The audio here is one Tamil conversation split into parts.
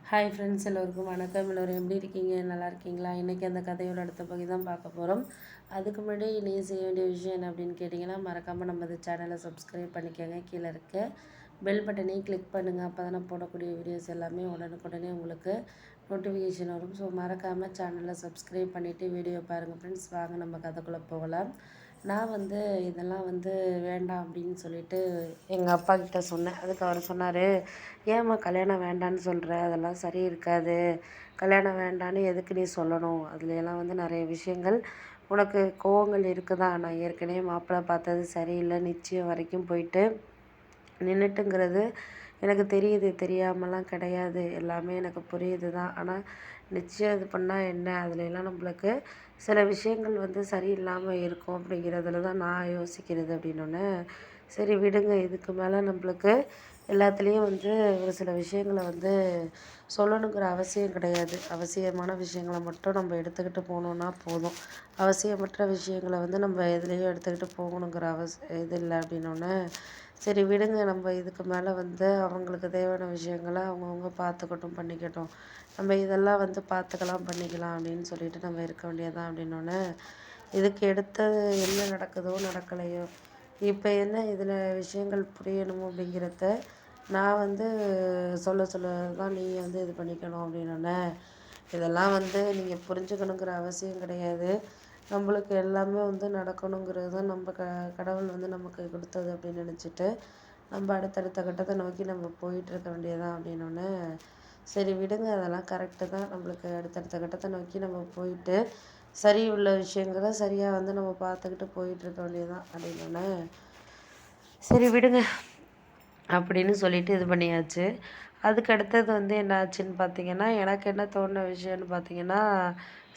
ஹாய் ஃப்ரெண்ட்ஸ், எல்லோருக்கும் வணக்கம். எல்லோரும் எப்படி இருக்கீங்க? நல்லா இருக்கீங்களா? இன்றைக்கி அந்த கதையோட அடுத்த பகுதி தான் பார்க்க போகிறோம். அதுக்கு முன்னாடி நீங்கள் செய்ய வேண்டிய விஷயம் என்ன அப்படின்னு கேட்டிங்கன்னா, மறக்காமல் நம்ம இந்த சேனலை சப்ஸ்கிரைப் பண்ணிக்கோங்க. கீழே இருக்க பெல் பட்டனையும் கிளிக் பண்ணுங்கள். அப்போ தான் நான் போடக்கூடிய வீடியோஸ் எல்லாமே உடனுக்குடனே உங்களுக்கு நோட்டிஃபிகேஷன் வரும். ஸோ மறக்காமல் சேனலை சப்ஸ்கிரைப் பண்ணிவிட்டு வீடியோ பாருங்கள் ஃப்ரெண்ட்ஸ். வாங்க நம்ம கதைக்குள்ளே போகலாம். நான் இதெல்லாம் வேண்டாம் அப்படின்னு சொல்லிட்டு எங்கள் அப்பா கிட்ட சொன்னேன். அதுக்கு அவர் சொன்னார், ஏம்மா கல்யாணம் வேண்டான்னு சொல்கிற? அதெல்லாம் சரி இருக்காது. கல்யாணம் வேண்டான்னு எதுக்கு நீ சொல்லணும்? அதுலலாம் நிறைய விஷயங்கள் உனக்கு கோவங்கள் இருக்குதா. நான் ஏற்கனவே மாப்பிள்ளை பார்த்தது சரியில்லை, நிச்சயம் வரைக்கும் போயிட்டு நின்றுட்டுங்கிறது எனக்கு தெரியுது, தெரியாமலாம் கிடையாது. எல்லாமே எனக்கு புரியுது தான். ஆனால் நிச்சயம் இது பண்ணால் என்ன? அதுலலாம் நம்மளுக்கு சில விஷயங்கள் சரியில்லாமல் இருக்கும் அப்படிங்கிறதுல தான் நான் யோசிக்கிறது அப்படின்னோடனே, சரி விடுங்க, இதுக்கு மேலே நம்மளுக்கு எல்லாத்துலேயும் ஒரு சில விஷயங்களை சொல்லணுங்கிற அவசியம் கிடையாது. அவசியமான விஷயங்களை மட்டும் நம்ம எடுத்துக்கிட்டு போனோன்னா போதும். அவசியமற்ற விஷயங்களை நம்ம எதுலேயும் எடுத்துக்கிட்டு போகணுங்கிற இது இல்லை அப்படின்னோடனே, சரி விடுங்க, நம்ம இதுக்கு மேலே அவங்களுக்கு தேவையான விஷயங்களை அவங்கவுங்க பார்த்துக்கட்டும், பண்ணிக்கட்டும். நம்ம இதெல்லாம் பார்த்துக்கலாம், பண்ணிக்கலாம் அப்படின்னு சொல்லிட்டு நம்ம இருக்க வேண்டியதான் அப்படின்னோடனே, இதுக்கு எடுத்தது என்ன நடக்குதோ நடக்கலையோ, இப்போ என்ன இதில் விஷயங்கள் புரியணும் அப்படிங்கிறத நான் சொல்ல சொல்ல தான் நீங்கள் இது பண்ணிக்கணும் அப்படின்னோடனே, இதெல்லாம் நீங்கள் புரிஞ்சுக்கணுங்கிற அவசியம் கிடையாது. நம்மளுக்கு எல்லாமே நடக்கணுங்கிறது தான் நம்ம கடவுள் நமக்கு கொடுத்தது அப்படின்னு நினச்சிட்டு நம்ம அடுத்தடுத்த கட்டத்தை நோக்கி நம்ம போயிட்டுருக்க வேண்டியதான் அப்படின்னோடனே, சரி விடுங்க, அதெல்லாம் கரெக்டு தான். நம்மளுக்கு அடுத்தடுத்த கட்டத்தை நோக்கி நம்ம போயிட்டு சரி உள்ள விஷயங்களை சரியாக நம்ம பார்த்துக்கிட்டு போயிட்டுருக்க வேண்டியதான் அப்படின்னோடனே, சரி விடுங்க அப்படின்னு சொல்லிட்டு இது பண்ணியாச்சு. அதுக்கு அடுத்தது என்ன ஆச்சுன்னு பார்த்தீங்கன்னா, எனக்கு என்ன தோணுன விஷயம்னு பார்த்தீங்கன்னா,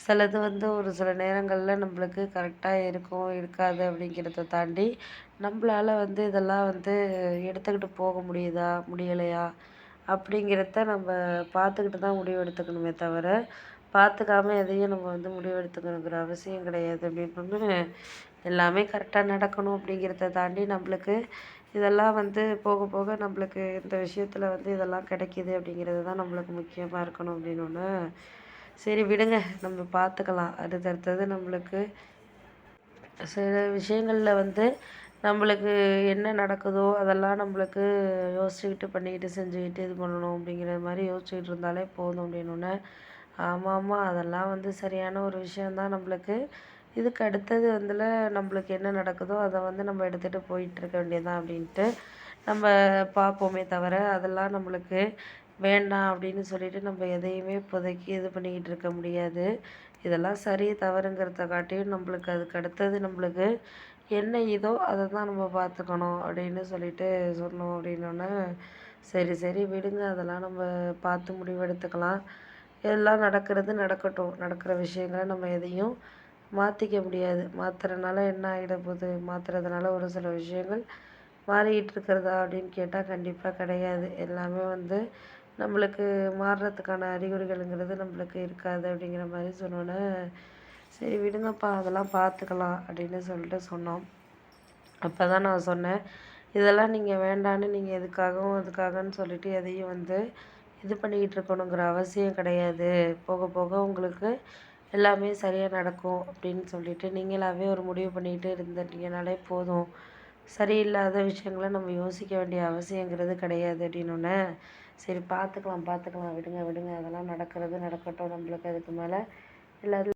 சிலது ஒரு சில நேரங்களில் நம்மளுக்கு கரெக்டாக இருக்கும், இருக்காது அப்படிங்கிறத தாண்டி, நம்மளால இதெல்லாம் எடுத்துக்கிட்டு போக முடியுதா, முடியலையா அப்படிங்கிறத நம்ம பார்த்துக்கிட்டு தான் முடிவு எடுத்துக்கணுமே தவிர, பார்த்துக்காம எதையும் நம்ம முடிவு எடுத்துக்கணுங்கிற அவசியம் கிடையாது அப்படின்னு எல்லாமே கரெக்டாக நடக்கணும் அப்படிங்கிறத தாண்டி நம்மளுக்கு இதெல்லாம் போக போக நம்மளுக்கு இந்த விஷயத்தில் இதெல்லாம் கிடைக்கிது அப்படிங்கிறது தான் நம்மளுக்கு முக்கியமாக இருக்கணும் அப்படின்னோடனே, சரி விடுங்க, நம்ம பார்த்துக்கலாம். அடுத்தடுத்தது நம்மளுக்கு சில விஷயங்களில் நம்மளுக்கு என்ன நடக்குதோ அதெல்லாம் நம்மளுக்கு யோசிச்சுக்கிட்டு பண்ணிக்கிட்டு செஞ்சுக்கிட்டு இது பண்ணணும் அப்படிங்கிற மாதிரி யோசிச்சுக்கிட்டு இருந்தாலே போதும் அப்படின்னோடனே, ஆமாம் அதெல்லாம் சரியான ஒரு விஷயந்தான். நம்மளுக்கு இதுக்கு அடுத்தது நம்மளுக்கு என்ன நடக்குதோ அதை நம்ம எடுத்துகிட்டு போயிட்டுருக்க வேண்டியதான் அப்படின்ட்டு நம்ம பார்ப்போமே தவிர, அதெல்லாம் நம்மளுக்கு வேண்டாம் அப்படின்னு சொல்லிட்டு நம்ம எதையுமே இப்போதைக்கு இது பண்ணிக்கிட்டு இருக்க முடியாது. இதெல்லாம் சரி தவறுங்கிறத காட்டியும் நம்மளுக்கு அதுக்கு அடுத்தது நம்மளுக்கு என்ன இதோ அதை தான் நம்ம பார்த்துக்கணும் அப்படின்னு சொல்லிட்டு சொன்னோம் அப்படின்னோடனே, சரி சரி விடுங்க, அதெல்லாம் நம்ம பார்த்து முடிவெடுத்துக்கலாம். எல்லாம் நடக்கிறது நடக்கட்டும். நடக்கிற விஷயங்களை நம்ம எதையும் மாற்றிக்க முடியாது. மாற்றுறதுனால என்ன ஆகிட போகுது? மாற்றுறதுனால ஒரு சில விஷயங்கள் மாறிக்கிட்டு இருக்கிறதா அப்படின்னு கேட்டால் கண்டிப்பாக கிடையாது. எல்லாமே நம்மளுக்கு மாறுறதுக்கான அறிகுறிகள்ங்கிறது நம்மளுக்கு இருக்காது அப்படிங்கிற மாதிரி சொன்னோன்னே, சரி விடுங்கப்பா, அதெல்லாம் பார்த்துக்கலாம் அப்படின்னு சொல்லிட்டு சொன்னோம். அப்போ தான் நான் சொன்னேன், இதெல்லாம் நீங்கள் வேண்டான்னு நீங்கள் எதுக்காகவும் அதுக்காகன்னு சொல்லிட்டு எதையும் இது பண்ணிக்கிட்டு இருக்கணுங்கிற அவசியம் கிடையாது. போக போக உங்களுக்கு எல்லாமே சரியாக நடக்கும் அப்படின்னு சொல்லிட்டு நீங்களாகவே ஒரு முடிவு பண்ணிக்கிட்டு இருந்துட்டீங்கனாலே போதும். சரியில்லாத விஷயங்கள நம்ம யோசிக்க வேண்டிய அவசியங்கிறது கிடையாது அப்படின்னோடனே, சரி பார்த்துக்கலாம் பார்த்துக்கலாம், விடுங்க விடுங்க, அதெல்லாம் நடக்கிறது நடக்கட்டும். நம்மளுக்கு அதுக்கு மேலே எல்லா